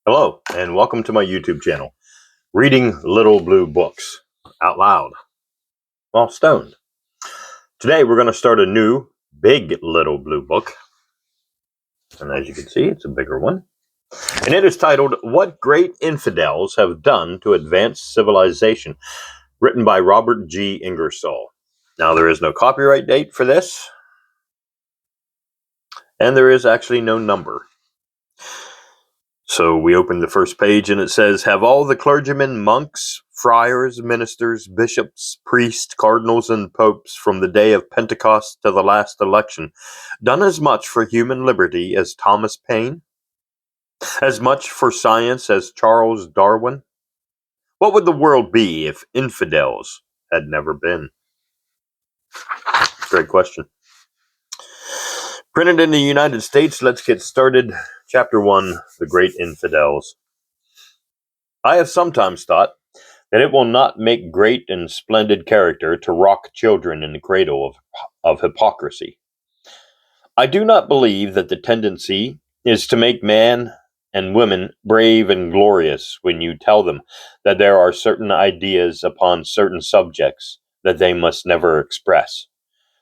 Hello, and welcome to my YouTube channel, Reading Little Blue Books Out Loud While Stoned. Today we're going to start a new, big Little Blue book. And as you can see, it's a bigger one. And it is titled, What Great Infidels Have Done to Advance Civilization, written by Robert G Ingersoll. Now, there is no copyright date for this, and there is actually no number. So we open the first page and it says, Have all the clergymen, monks, friars, ministers, bishops, priests, cardinals, and popes from the day of Pentecost to the last election done as much for human liberty as Thomas Paine? As much for science as Charles Darwin? What would the world be if infidels had never been? Great question. Printed in the United States, let's get started. Chapter 1, The Great Infidels. I have sometimes thought that it will not make great and splendid character to rock children in the cradle of hypocrisy. I do not believe that the tendency is to make man and women brave and glorious when you tell them that there are certain ideas upon certain subjects that they must never express,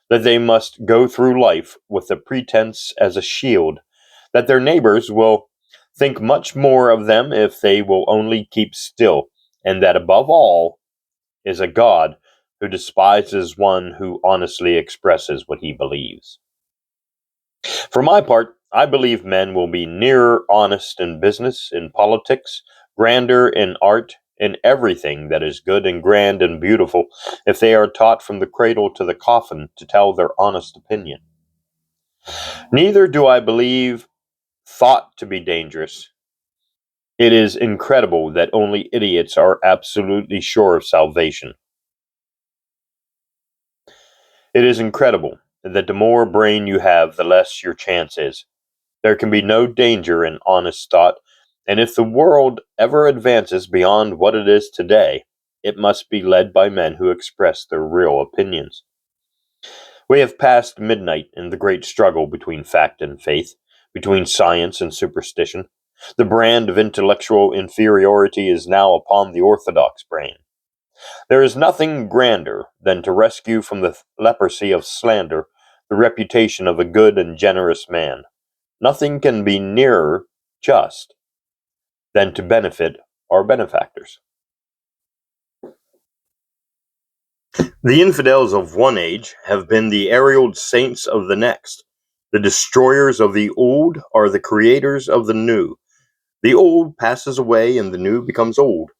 that they must go through life with a pretense as a shield, that their neighbors will think much more of them if they will only keep still, and that above all is a God who despises one who honestly expresses what he believes. For my part, I believe men will be nearer honest in business, in politics, grander in art, in everything that is good and grand and beautiful, if they are taught from the cradle to the coffin to tell their honest opinion. Neither do I believe thought to be dangerous. It is incredible that only idiots are absolutely sure of salvation. It is incredible that the more brain you have, the less your chance is. There can be no danger in honest thought, and if the world ever advances beyond what it is today, it must be led by men who express their real opinions. We have passed midnight in the great struggle between fact and faith, between science and superstition. The brand of intellectual inferiority is now upon the orthodox brain. There is nothing grander than to rescue from the leprosy of slander the reputation of a good and generous man. Nothing can be nearer just than to benefit our benefactors. The infidels of one age have been the aerial saints of the next. The destroyers of the old are the creators of the new. The old passes away and the new becomes old.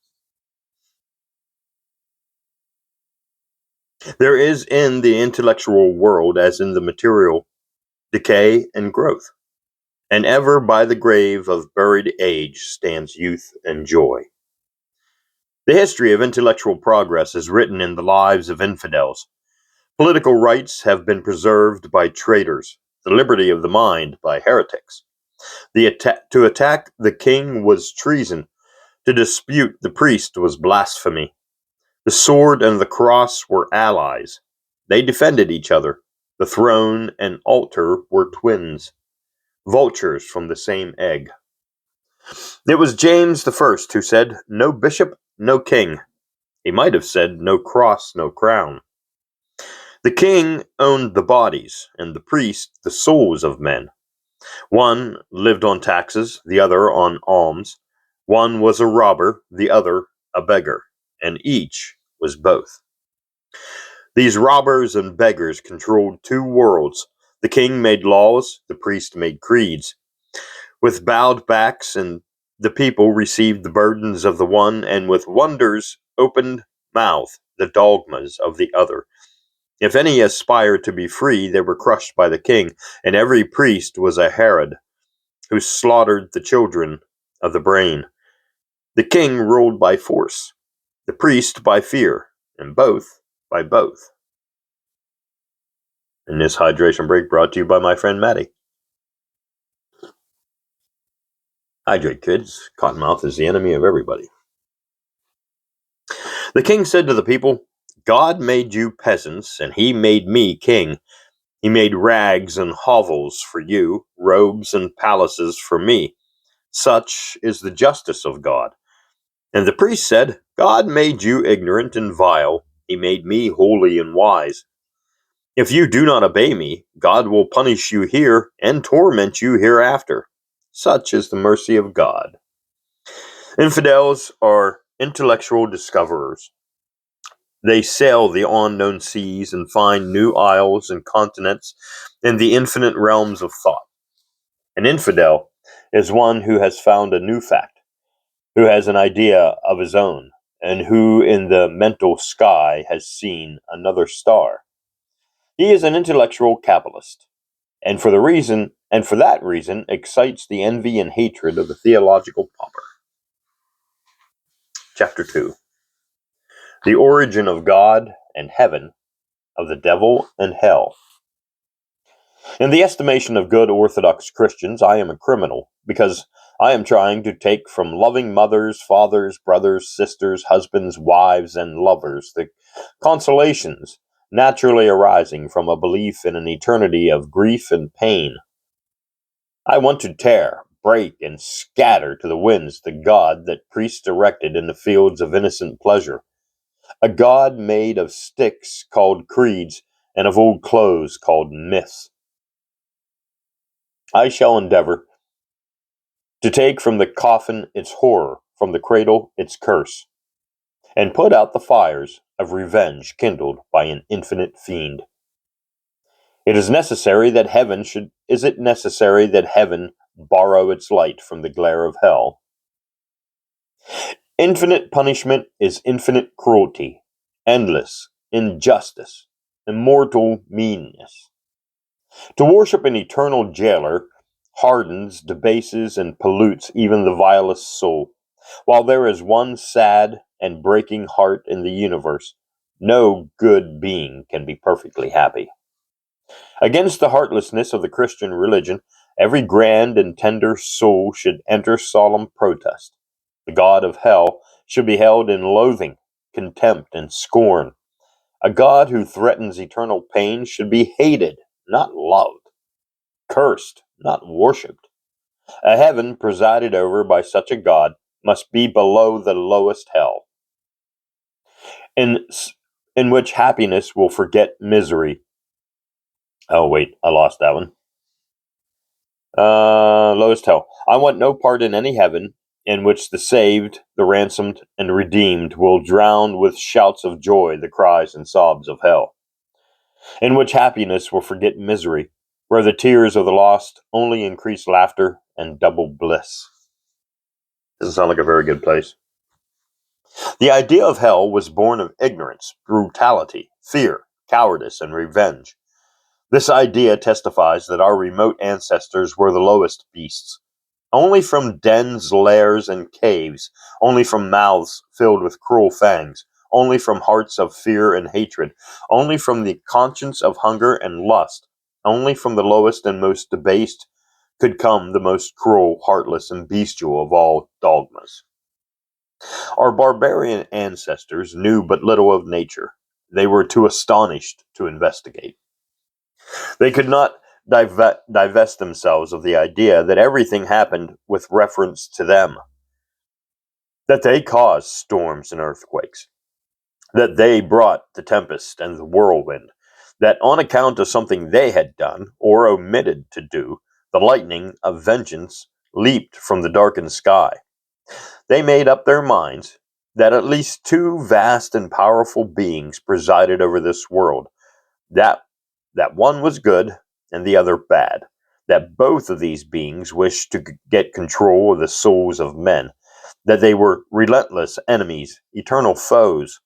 There is in the intellectual world, as in the material, decay and growth. And ever by the grave of buried age stands youth and joy. The history of intellectual progress is written in the lives of infidels. Political rights have been preserved by traitors, the liberty of the mind by heretics. To attack the king was treason, to dispute the priest was blasphemy. The sword and the cross were allies. They defended each other. The throne and altar were twins, vultures from the same egg. It was James the First who said, No bishop, no king. He might have said, No cross, no crown. The king owned the bodies, and the priest the souls of men. One lived on taxes, the other on alms. One was a robber, the other a beggar, and each was both. These robbers and beggars controlled two worlds. The king made laws, the priest made creeds. With bowed backs, and the people received the burdens of the one, and with wonders opened mouth the dogmas of the other. If any aspired to be free, they were crushed by the king, and every priest was a Herod, who slaughtered the children of the brain. The king ruled by force, the priest by fear, and both by both. And this hydration break brought to you by my friend Maddie. Hydrate, kids. Cottonmouth is the enemy of everybody. The king said to the people, God made you peasants, and he made me king. He made rags and hovels for you, robes and palaces for me. Such is the justice of God. And the priest said, God made you ignorant and vile. He made me holy and wise. If you do not obey me, God will punish you here and torment you hereafter. Such is the mercy of God. Infidels are intellectual discoverers. They sail the unknown seas and find new isles and continents in the infinite realms of thought. An infidel is one who has found a new fact, who has an idea of his own, and who in the mental sky has seen another star. He is an intellectual Kabbalist, and for that reason excites the envy and hatred of the theological pauper. Chapter 2. The origin of God and heaven, of the devil and hell. In the estimation of good Orthodox Christians, I am a criminal, because I am trying to take from loving mothers, fathers, brothers, sisters, husbands, wives, and lovers the consolations naturally arising from a belief in an eternity of grief and pain. I want to tear, break, and scatter to the winds the God that priests erected in the fields of innocent pleasure, a God made of sticks called creeds and of old clothes called myths. I shall endeavor to take from the coffin its horror, from the cradle its curse, and put out the fires of revenge kindled by an infinite fiend. Is it necessary that heaven borrow its light from the glare of hell? Infinite punishment is infinite cruelty, endless injustice, immortal meanness. To worship an eternal jailer hardens, debases, and pollutes even the vilest soul. While there is one sad and breaking heart in the universe, no good being can be perfectly happy. Against the heartlessness of the Christian religion, every grand and tender soul should enter solemn protest. The God of hell should be held in loathing, contempt, and scorn. A God who threatens eternal pain should be hated, not loved, cursed, not worshipped. A heaven presided over by such a God must be below the lowest hell, in, in which happiness will forget misery. Oh, wait, I lost that one. Lowest hell. I want no part in any heaven in which the saved, the ransomed, and redeemed will drown with shouts of joy the cries and sobs of hell, in which happiness will forget misery, where the tears of the lost only increase laughter and double bliss. Doesn't sound like a very good place. The idea of hell was born of ignorance, brutality, fear, cowardice, and revenge. This idea testifies that our remote ancestors were the lowest beasts. Only from dens, lairs, and caves, only from mouths filled with cruel fangs, only from hearts of fear and hatred, only from the conscience of hunger and lust, only from the lowest and most debased could come the most cruel, heartless, and bestial of all dogmas. Our barbarian ancestors knew but little of nature. They were too astonished to investigate. They could not divest themselves of the idea that everything happened with reference to them, that they caused storms and earthquakes, that they brought the tempest and the whirlwind, that on account of something they had done or omitted to do, the lightning of vengeance leaped from the darkened sky. They made up their minds that at least two vast and powerful beings presided over this world, that one was good and the other bad, that both of these beings wished to get control of the souls of men, that they were relentless enemies, eternal foes,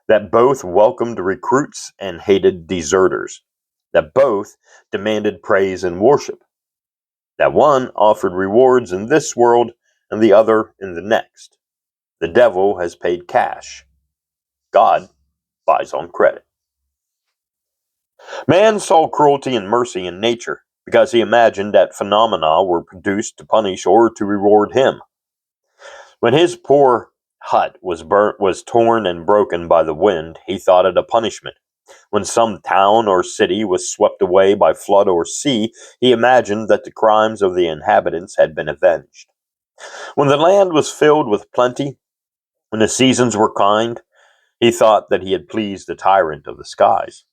that both welcomed recruits and hated deserters, that both demanded praise and worship, that one offered rewards in this world and the other in the next. The devil has paid cash. God buys on credit. Man saw cruelty and mercy in nature because he imagined that phenomena were produced to punish or to reward him. When his poor hut was torn and broken by the wind, he thought it a punishment. When some town or city was swept away by flood or sea, he imagined that the crimes of the inhabitants had been avenged. When the land was filled with plenty, when the seasons were kind, he thought that he had pleased the tyrant of the skies.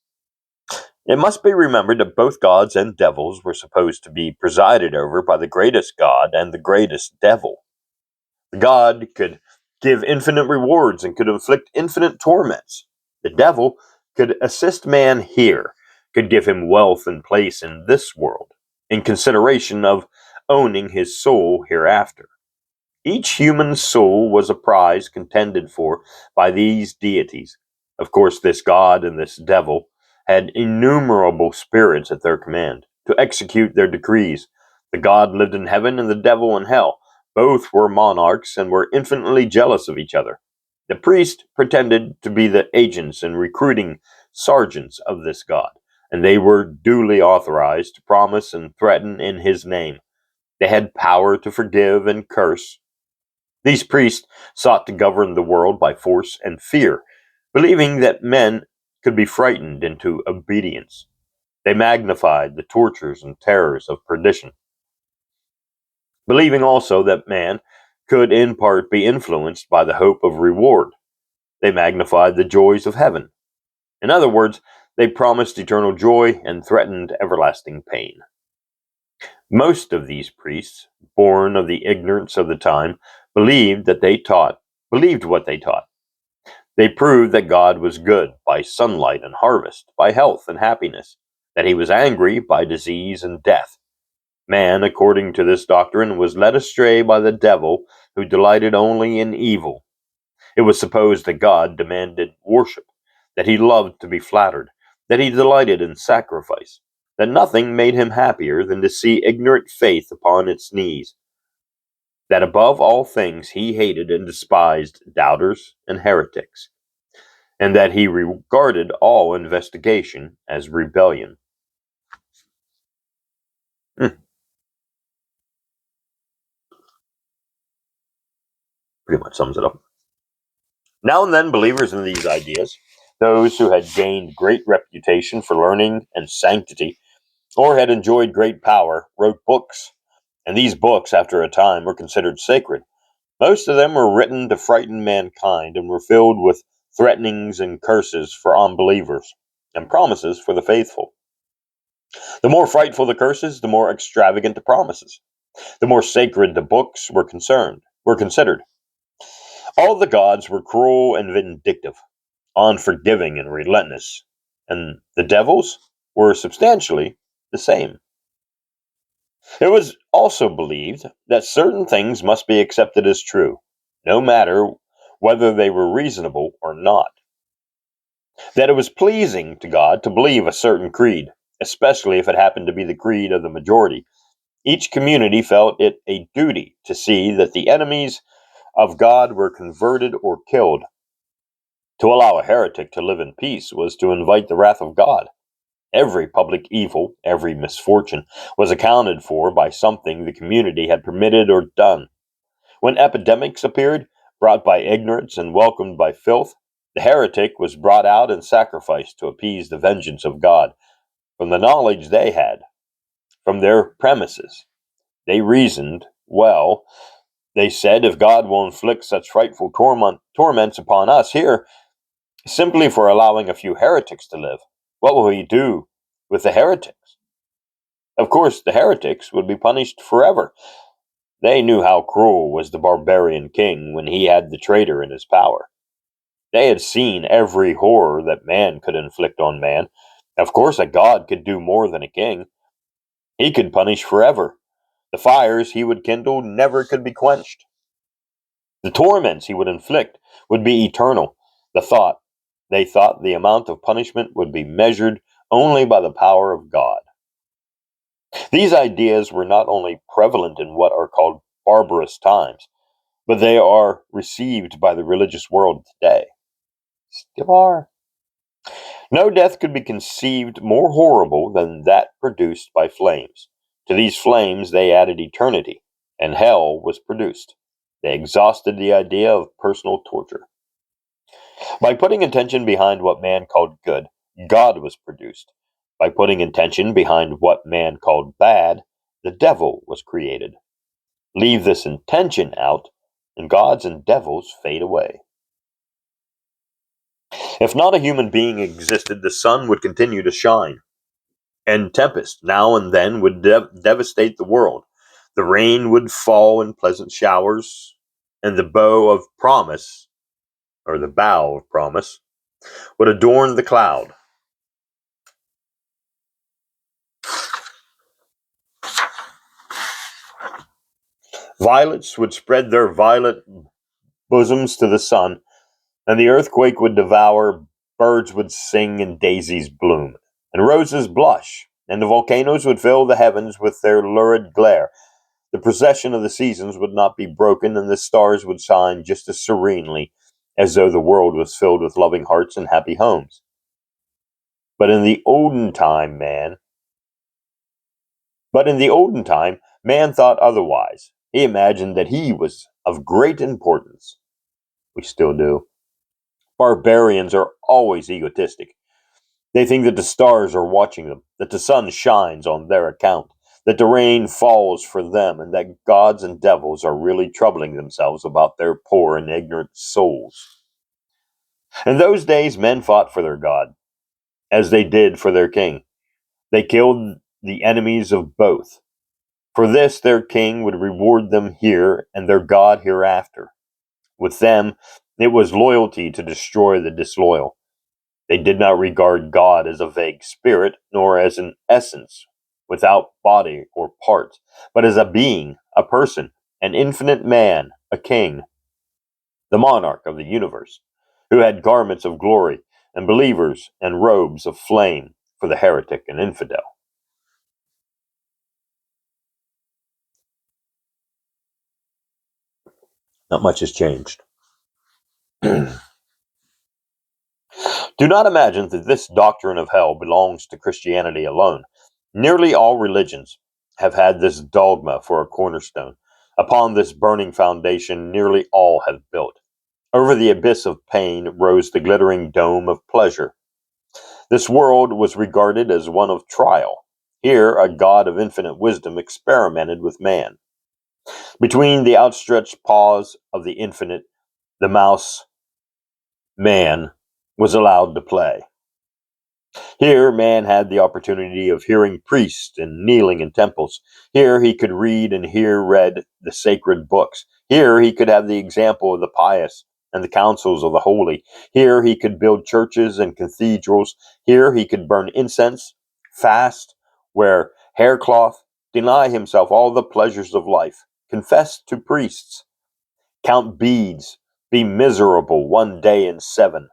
It must be remembered that both gods and devils were supposed to be presided over by the greatest god and the greatest devil. The god could give infinite rewards and could inflict infinite torments. The devil could assist man here, could give him wealth and place in this world, in consideration of owning his soul hereafter. Each human soul was a prize contended for by these deities. Of course, this god and this devil had innumerable spirits at their command to execute their decrees. The god lived in heaven and the devil in hell. Both were monarchs and were infinitely jealous of each other. The priest pretended to be the agents and recruiting sergeants of this god, and they were duly authorized to promise and threaten in his name. They had power to forgive and curse. These priests sought to govern the world by force and fear, believing that men could be frightened into obedience. They magnified the tortures and terrors of perdition, believing also that man could in part be influenced by the hope of reward. They magnified the joys of heaven. In other words, they promised eternal joy and threatened everlasting pain. Most of these priests, born of the ignorance of the time, believed what they taught. They proved that God was good by sunlight and harvest, by health and happiness, that he was angry by disease and death. Man, according to this doctrine, was led astray by the devil, who delighted only in evil. It was supposed that God demanded worship, that he loved to be flattered, that he delighted in sacrifice, that nothing made him happier than to see ignorant faith upon its knees, that above all things he hated and despised doubters and heretics, and that he regarded all investigation as rebellion. Pretty much sums it up. Now and then, believers in these ideas, those who had gained great reputation for learning and sanctity, or had enjoyed great power, wrote books, and these books, after a time, were considered sacred. Most of them were written to frighten mankind and were filled with threatenings and curses for unbelievers and promises for the faithful. The more frightful the curses, the more extravagant the promises. The more sacred the books were considered. All the gods were cruel and vindictive, unforgiving and relentless, and the devils were substantially the same. It was also believed that certain things must be accepted as true, no matter whether they were reasonable or not. That it was pleasing to God to believe a certain creed, especially if it happened to be the creed of the majority. Each community felt it a duty to see that the enemies of God were converted or killed. To allow a heretic to live in peace was to invite the wrath of God. Every public evil, every misfortune, was accounted for by something the community had permitted or done. When epidemics appeared, brought by ignorance and welcomed by filth, the heretic was brought out and sacrificed to appease the vengeance of God. From the knowledge they had, from their premises, they reasoned, well, they said, if God will inflict such frightful torments upon us here, simply for allowing a few heretics to live, what will he do with the heretics? Of course, the heretics would be punished forever. They knew how cruel was the barbarian king when he had the traitor in his power. They had seen every horror that man could inflict on man. Of course, a god could do more than a king. He could punish forever. The fires he would kindle never could be quenched. The torments he would inflict would be eternal. They thought the amount of punishment would be measured only by the power of God. These ideas were not only prevalent in what are called barbarous times, but they are received by the religious world today. Still are. No death could be conceived more horrible than that produced by flames. To these flames they added eternity, and hell was produced. They exhausted the idea of personal torture. By putting attention behind what man called good, God was produced. By putting intention behind what man called bad, the devil was created. Leave this intention out, and gods and devils fade away. If not a human being existed, the sun would continue to shine, and tempest now and then would devastate the world. The rain would fall in pleasant showers, and the bow of promise, or the bough of promise, would adorn the cloud. Violets would spread their violet bosoms to the sun, and the earthquake would devour, birds would sing, and daisies bloom, and roses blush, and the volcanoes would fill the heavens with their lurid glare. The procession of the seasons would not be broken, and the stars would shine just as serenely as though the world was filled with loving hearts and happy homes. But in the olden time, man thought otherwise. He imagined that he was of great importance. We still do. Barbarians are always egotistic. They think that the stars are watching them, that the sun shines on their account, that the rain falls for them, and that gods and devils are really troubling themselves about their poor and ignorant souls. In those days, men fought for their God, as they did for their king. They killed the enemies of both. For this, their king would reward them here and their God hereafter. With them, it was loyalty to destroy the disloyal. They did not regard God as a vague spirit, nor as an essence without body or parts, but as a being, a person, an infinite man, a king, the monarch of the universe, who had garments of glory and believers and robes of flame for the heretic and infidel. Not much has changed. Do not imagine that this doctrine of hell belongs to Christianity alone. Nearly all religions have had this dogma for a cornerstone. Upon this burning foundation, nearly all have built. Over the abyss of pain rose the glittering dome of pleasure. This world was regarded as one of trial. Here, a God of infinite wisdom experimented with man. Between the outstretched paws of the infinite, the mouse, man, was allowed to play. Here, man had the opportunity of hearing priests and kneeling in temples. Here, he could read and hear read the sacred books. Here, he could have the example of the pious and the counsels of the holy. Here, he could build churches and cathedrals. Here, he could burn incense, fast, wear haircloth, deny himself all the pleasures of life, confess to priests, count beads, be miserable 1 day in 7,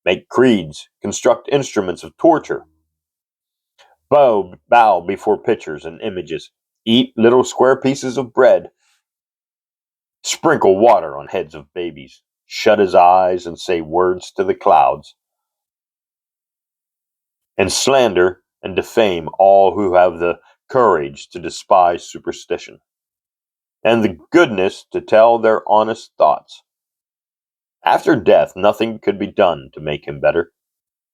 make creeds, construct instruments of torture, bow before pictures and images, eat little square pieces of bread, sprinkle water on heads of babies, shut his eyes and say words to the clouds, and slander and defame all who have the courage to despise superstition, and the goodness to tell their honest thoughts. After death, nothing could be done to make him better.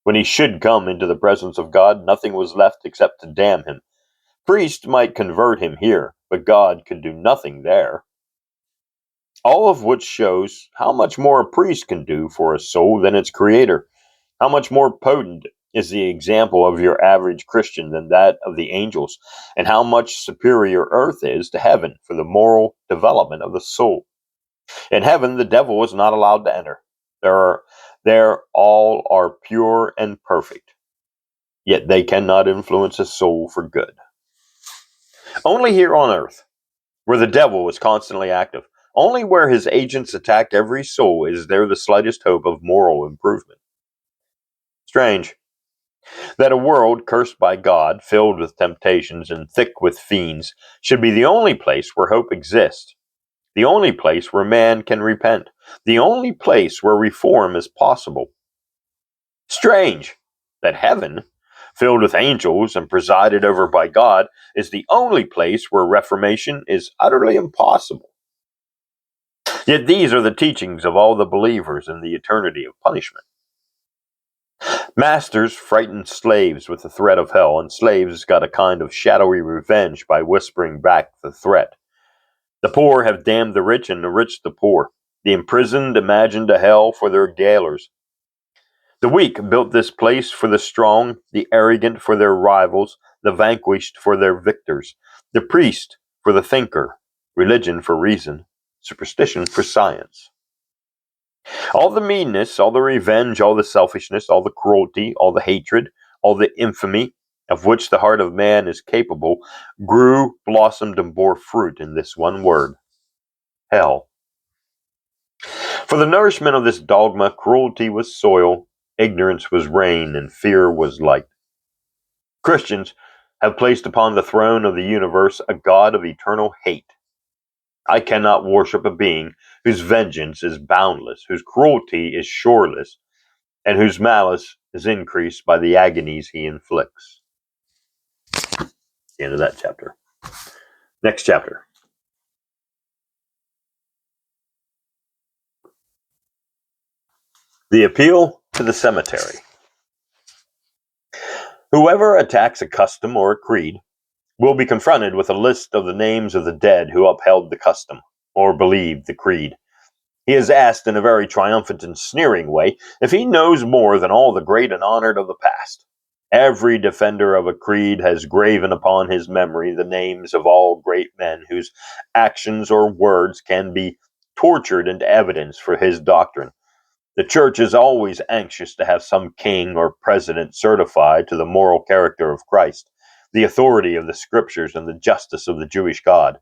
When he should come into the presence of God, nothing was left except to damn him. Priests might convert him here, but God could do nothing there. All of which shows how much more a priest can do for a soul than its creator. How much more potent is the example of your average Christian than that of the angels, and how much superior earth is to heaven for the moral development of the soul. In heaven, the devil is not allowed to enter. There all are pure and perfect, yet they cannot influence a soul for good. Only here on earth, where the devil is constantly active, only where his agents attack every soul is there the slightest hope of moral improvement. Strange that a world cursed by God, filled with temptations and thick with fiends, should be the only place where hope exists, the only place where man can repent, the only place where reform is possible. Strange that heaven, filled with angels and presided over by God, is the only place where reformation is utterly impossible. Yet these are the teachings of all the believers in the eternity of punishment. Masters frightened slaves with the threat of hell, and slaves got a kind of shadowy revenge by whispering back the threat. The poor have damned the rich, and the rich the poor. The imprisoned imagined a hell for their gaolers. The weak built this place for the strong, the arrogant for their rivals, the vanquished for their victors, the priest for the thinker, religion for reason, superstition for science. All the meanness, all the revenge, all the selfishness, all the cruelty, all the hatred, all the infamy of which the heart of man is capable grew, blossomed, and bore fruit in this one word: hell. For the nourishment of this dogma, cruelty was soil, ignorance was rain, and fear was light. Christians have placed upon the throne of the universe a God of eternal hate. I cannot worship a being whose vengeance is boundless, whose cruelty is shoreless, and whose malice is increased by the agonies he inflicts. The end of that chapter. Next chapter. The appeal to the cemetery. Whoever attacks a custom or a creed will be confronted with a list of the names of the dead who upheld the custom or believed the creed. He is asked in a very triumphant and sneering way if he knows more than all the great and honored of the past. Every defender of a creed has graven upon his memory the names of all great men whose actions or words can be tortured into evidence for his doctrine. The church is always anxious to have some king or president certified to the moral character of Christ, the authority of the scriptures, and the justice of the Jewish God.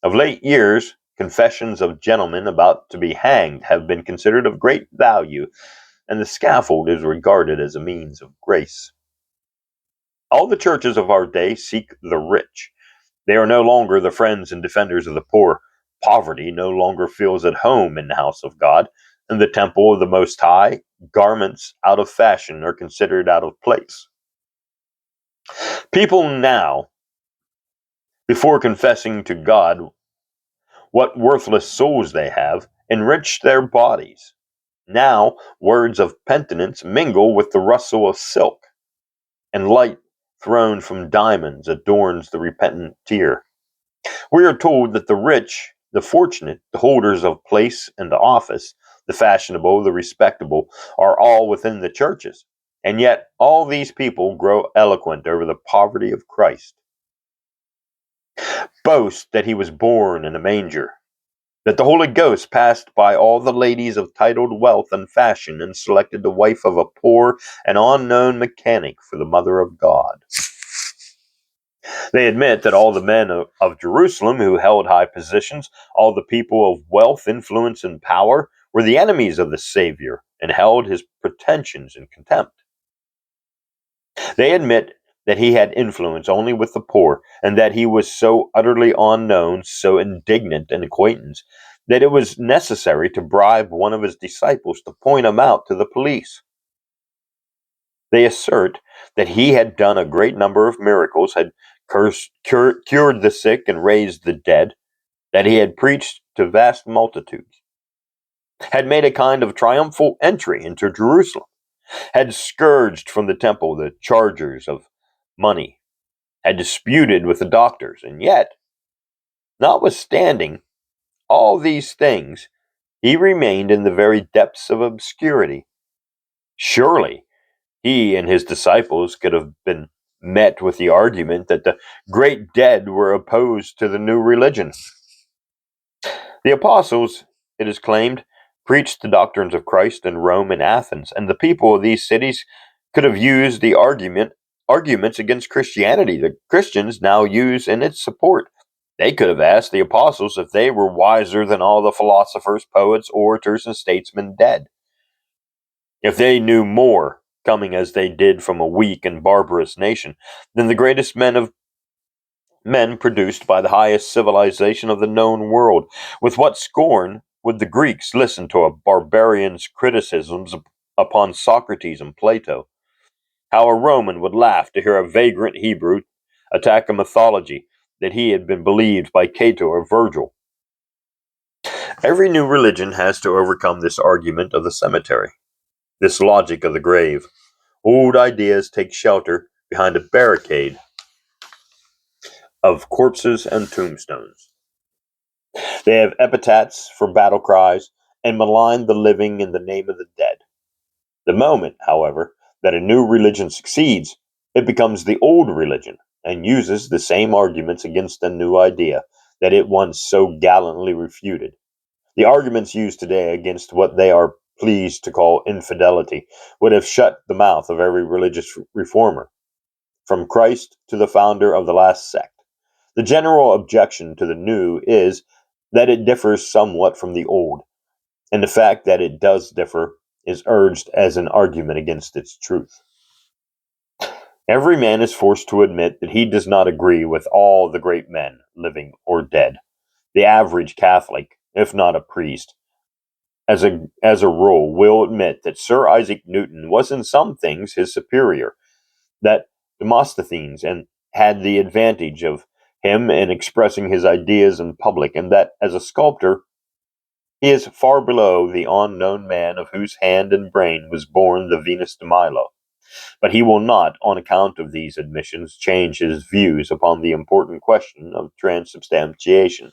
Of late years, confessions of gentlemen about to be hanged have been considered of great value, and the scaffold is regarded as a means of grace. All the churches of our day seek the rich. They are no longer the friends and defenders of the poor. Poverty no longer feels at home in the house of God. In the temple of the Most High, garments out of fashion are considered out of place. People now, before confessing to God what worthless souls they have, enrich their bodies. Now, words of penitence mingle with the rustle of silk, and light thrown from diamonds adorns the repentant tear. We are told that the rich, the fortunate, the holders of place and office, the fashionable, the respectable, are all within the churches, and yet all these people grow eloquent over the poverty of Christ. Boast that he was born in a manger, that the Holy Ghost passed by all the ladies of titled wealth and fashion and selected the wife of a poor and unknown mechanic for the mother of God. They admit that all the men of Jerusalem who held high positions, all the people of wealth, influence, and power, were the enemies of the Savior and held his pretensions in contempt. They admit that he had influence only with the poor, and that he was so utterly unknown, so indignant an acquaintance, that it was necessary to bribe one of his disciples to point him out to the police. They assert that he had done a great number of miracles, had cured the sick and raised the dead, that he had preached to vast multitudes, had made a kind of triumphal entry into Jerusalem, had scourged from the temple the chargers of money, had disputed with the doctors, and yet, notwithstanding all these things, he remained in the very depths of obscurity. Surely, he and his disciples could have been met with the argument that the great dead were opposed to the new religion. The apostles, it is claimed, preached the doctrines of Christ in Rome and Athens, and the people of these cities could have used the arguments against Christianity that Christians now use in its support. They could have asked the apostles if they were wiser than all the philosophers, poets, orators, and statesmen dead. If they knew more, coming as they did from a weak and barbarous nation, than the greatest men produced by the highest civilization of the known world, with what scorn would the Greeks listen to a barbarian's criticisms upon Socrates and Plato? How a Roman would laugh to hear a vagrant Hebrew attack a mythology that he had been believed by Cato or Virgil. Every new religion has to overcome this argument of the cemetery. this logic of the grave. Old ideas take shelter behind a barricade of corpses and tombstones. They have epitaphs for battle cries and malign the living in the name of the dead. The moment, however, that a new religion succeeds, it becomes the old religion and uses the same arguments against the new idea that it once so gallantly refuted. The arguments used today against what they are pleased to call infidelity would have shut the mouth of every religious reformer, from Christ to the founder of the last sect. The general objection to the new is that it differs somewhat from the old, and the fact that it does differ is urged as an argument against its truth. Every man is forced to admit that he does not agree with all the great men, living or dead. The average Catholic, if not a priest, as a rule, will admit that Sir Isaac Newton was in some things his superior, that Demosthenes and had the advantage of him in expressing his ideas in public, and that as a sculptor he is far below the unknown man of whose hand and brain was born the Venus de Milo. But he will not, on account of these admissions, change his views upon the important question of transubstantiation.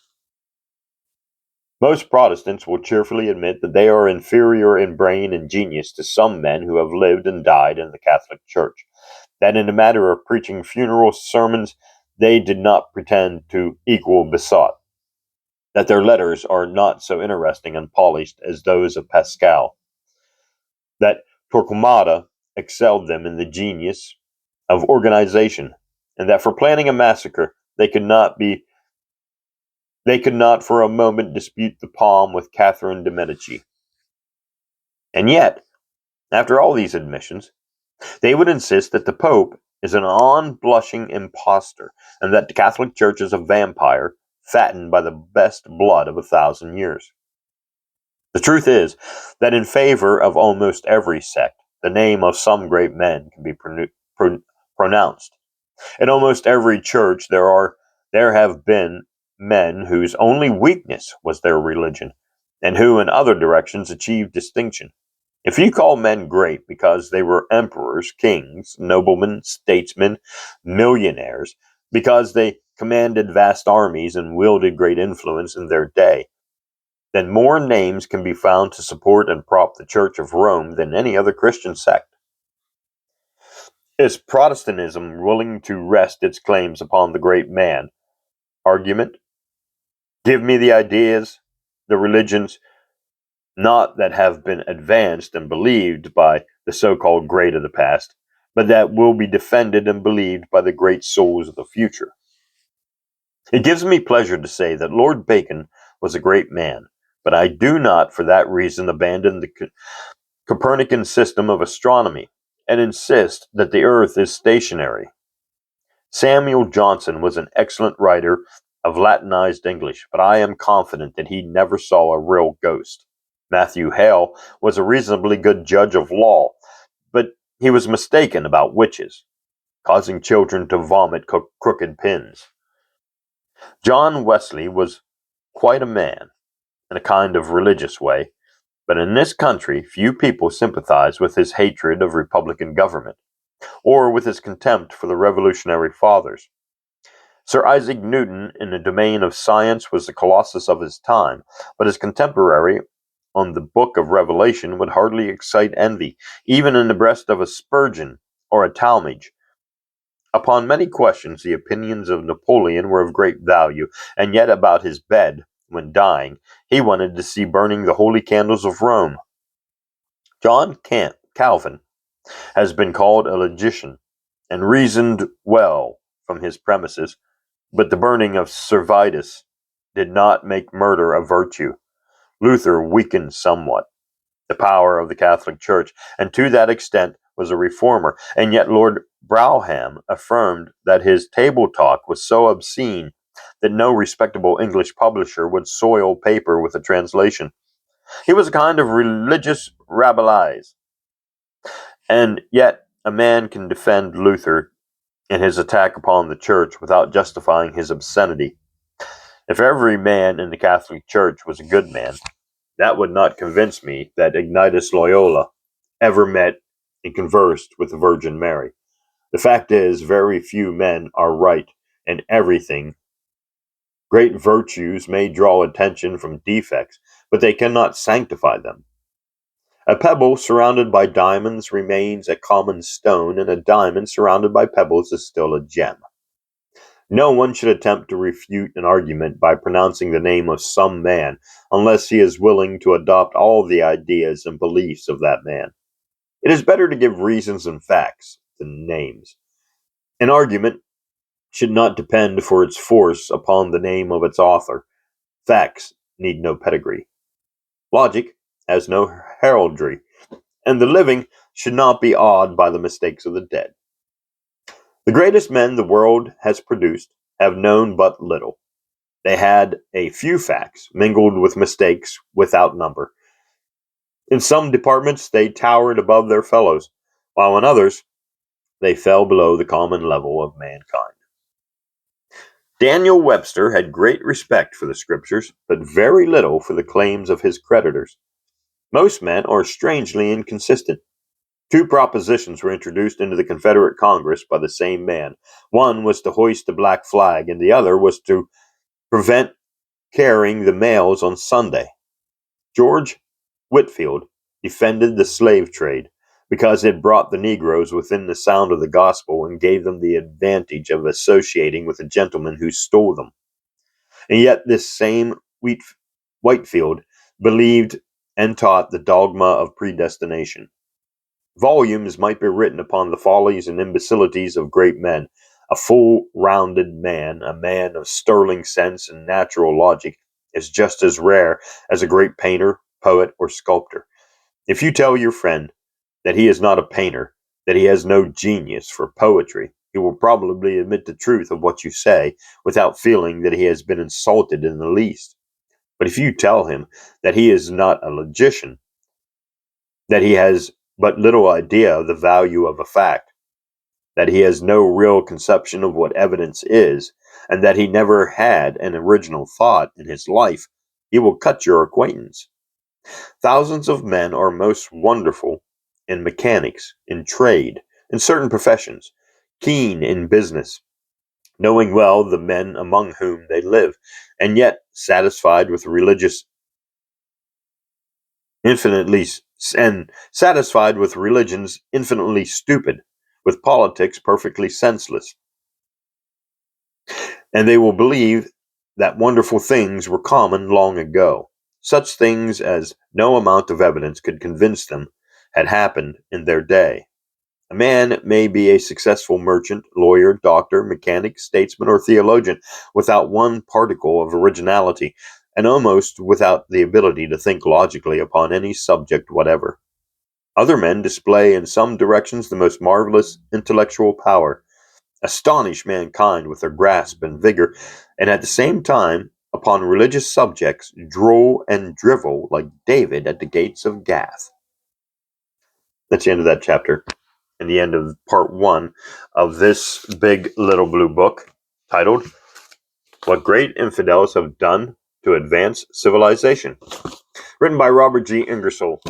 Most Protestants will cheerfully admit that they are inferior in brain and genius to some men who have lived and died in the Catholic Church, that in the matter of preaching funeral sermons they did not pretend to equal Bessot, that their letters are not so interesting and polished as those of Pascal, that Torquemada excelled them in the genius of organization, and that for planning a massacre they could not for a moment dispute the palm with Catherine de Medici. And yet, after all these admissions, they would insist that the Pope is an unblushing impostor, and that the Catholic Church is a vampire fattened by the best blood of 1,000 years. The truth is that in favor of almost every sect, the name of some great men can be pronounced. In almost every church there have been men whose only weakness was their religion, and who in other directions achieved distinction. If you call men great because they were emperors, kings, noblemen, statesmen, millionaires, because they commanded vast armies and wielded great influence in their day, then more names can be found to support and prop the Church of Rome than any other Christian sect. Is Protestantism willing to rest its claims upon the great man? Argument? Give me the ideas, the religions, not that have been advanced and believed by the so-called great of the past, but that will be defended and believed by the great souls of the future. It gives me pleasure to say that Lord Bacon was a great man, but I do not for that reason abandon the Copernican system of astronomy and insist that the earth is stationary. Samuel Johnson was an excellent writer of Latinized English, but I am confident that he never saw a real ghost. Matthew Hale was a reasonably good judge of law, but he was mistaken about witches, causing children to vomit crooked pins. John Wesley was quite a man, in a kind of religious way, but in this country few people sympathize with his hatred of republican government, or with his contempt for the Revolutionary Fathers. Sir Isaac Newton, in the domain of science, was the colossus of his time, but his contemporary on the Book of Revelation would hardly excite envy, even in the breast of a Spurgeon or a Talmage. Upon many questions, the opinions of Napoleon were of great value, and yet about his bed, when dying, he wanted to see burning the holy candles of Rome. John Calvin has been called a logician, and reasoned well from his premises, but the burning of Servetus did not make murder a virtue. Luther weakened somewhat the power of the Catholic Church, and to that extent was a reformer, and yet Lord Brougham affirmed that his table talk was so obscene that no respectable English publisher would soil paper with a translation. He was a kind of religious Rabelais, and yet a man can defend Luther in his attack upon the Church without justifying his obscenity. If every man in the Catholic Church was a good man, that would not convince me that Ignatius Loyola ever met and conversed with the Virgin Mary. The fact is, very few men are right in everything. Great virtues may draw attention from defects, but they cannot sanctify them. A pebble surrounded by diamonds remains a common stone, and a diamond surrounded by pebbles is still a gem. No one should attempt to refute an argument by pronouncing the name of some man unless he is willing to adopt all the ideas and beliefs of that man. It is better to give reasons and facts than names. An argument should not depend for its force upon the name of its author. Facts need no pedigree. Logic has no heraldry, and the living should not be awed by the mistakes of the dead. The greatest men the world has produced have known but little. They had a few facts mingled with mistakes without number. In some departments, they towered above their fellows, while in others, they fell below the common level of mankind. Daniel Webster had great respect for the Scriptures, but very little for the claims of his creditors. Most men are strangely inconsistent. Two propositions were introduced into the Confederate Congress by the same man. One was to hoist the black flag, and the other was to prevent carrying the mails on Sunday. George Whitefield defended the slave trade because it brought the Negroes within the sound of the gospel and gave them the advantage of associating with a gentleman who stole them. And yet this same Whitefield believed and taught the dogma of predestination. Volumes might be written upon the follies and imbecilities of great men. A full-rounded man, a man of sterling sense and natural logic, is just as rare as a great painter, poet, or sculptor. If you tell your friend that he is not a painter, that he has no genius for poetry, he will probably admit the truth of what you say without feeling that he has been insulted in the least. But if you tell him that he is not a logician, that he has but little idea of the value of a fact, that he has no real conception of what evidence is, and that he never had an original thought in his life, he will cut your acquaintance. Thousands of men are most wonderful in mechanics, in trade, in certain professions, keen in business, knowing well the men among whom they live, and yet satisfied with religions infinitely stupid, with politics perfectly senseless. And they will believe that wonderful things were common long ago, such things as no amount of evidence could convince them had happened in their day. A man may be a successful merchant, lawyer, doctor, mechanic, statesman, or theologian without one particle of originality, and almost without the ability to think logically upon any subject whatever. Other men display in some directions the most marvelous intellectual power, astonish mankind with their grasp and vigor, and at the same time, upon religious subjects, droll and drivel like David at the gates of Gath. That's the end of that chapter, and the end of part 1 of this big little blue book titled What Great Infidels Have Done to Advance Civilization, written by Robert G Ingersoll.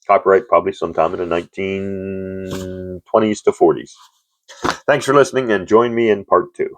Copyright probably sometime in the 1920s to 40s. Thanks for listening, and join me in part 2.